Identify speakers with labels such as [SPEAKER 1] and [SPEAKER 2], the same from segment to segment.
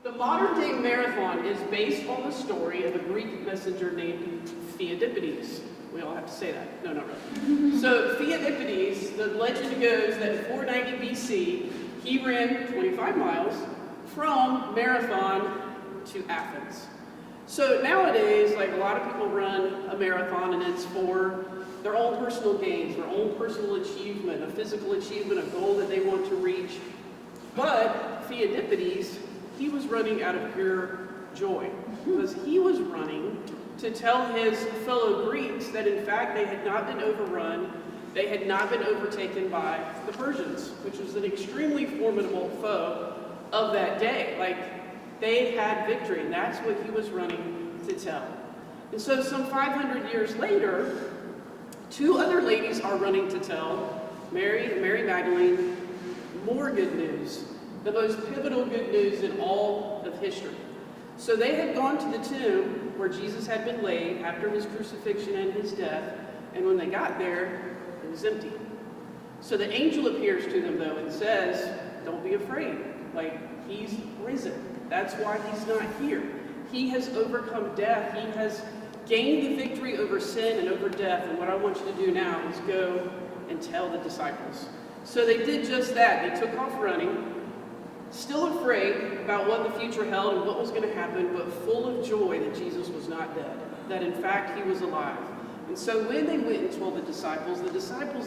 [SPEAKER 1] The modern day marathon is based on the story of a Greek messenger named Theodippides. We all have to say that. No, not really. So Theodippides, the legend goes that in 490 BC, he ran 25 miles from Marathon to Athens. So nowadays, like a lot of people run a marathon and it's for their own personal gains, their own personal achievement, a physical achievement, a goal that they want to reach. But Theodippides, he was running out of pure joy because he was running to tell his fellow Greeks that in fact they had not been overrun, they had not been overtaken by the Persians, which was an extremely formidable foe of that day. Like, they had victory, and that's what he was running to tell. And so some 500 years later, two other ladies are running to tell Mary and Mary Magdalene more good news, the most pivotal good news in all of history. So they had gone to the tomb where Jesus had been laid after his crucifixion and his death, and when they got there, it was empty. So the angel appears to them, though, and says, don't be afraid. Like, he's risen. That's why he's not here. He has overcome death. He has gained the victory over sin and over death. And what I want you to do now is go and tell the disciples. So they did just that. They took off running, still afraid about what the future held and what was going to happen, but full of joy that Jesus was not dead, that in fact he was alive. And so when they went and told the disciples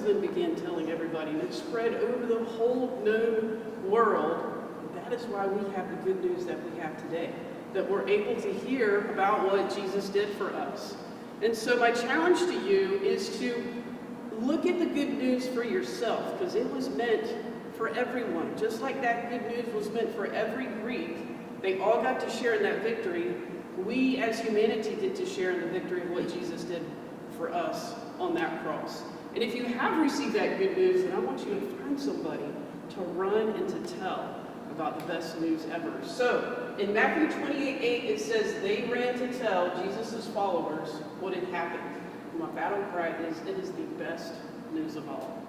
[SPEAKER 1] then began telling everybody, and it spread over the whole known world. That is why we have the good news that we have today, that we're able to hear about what Jesus did for us. And so my challenge to you is to look at the good news for yourself, because it was meant for everyone. Just like that good news was meant for every Greek, they all got to share in that victory. We as humanity get to share in the victory of what Jesus did for us on that cross. And if you have received that good news, then I want you to find somebody to run and to tell about the best news ever. So in Matthew 28:8, it says they ran to tell Jesus' followers what had happened. And my battle cry is, it is the best news of all.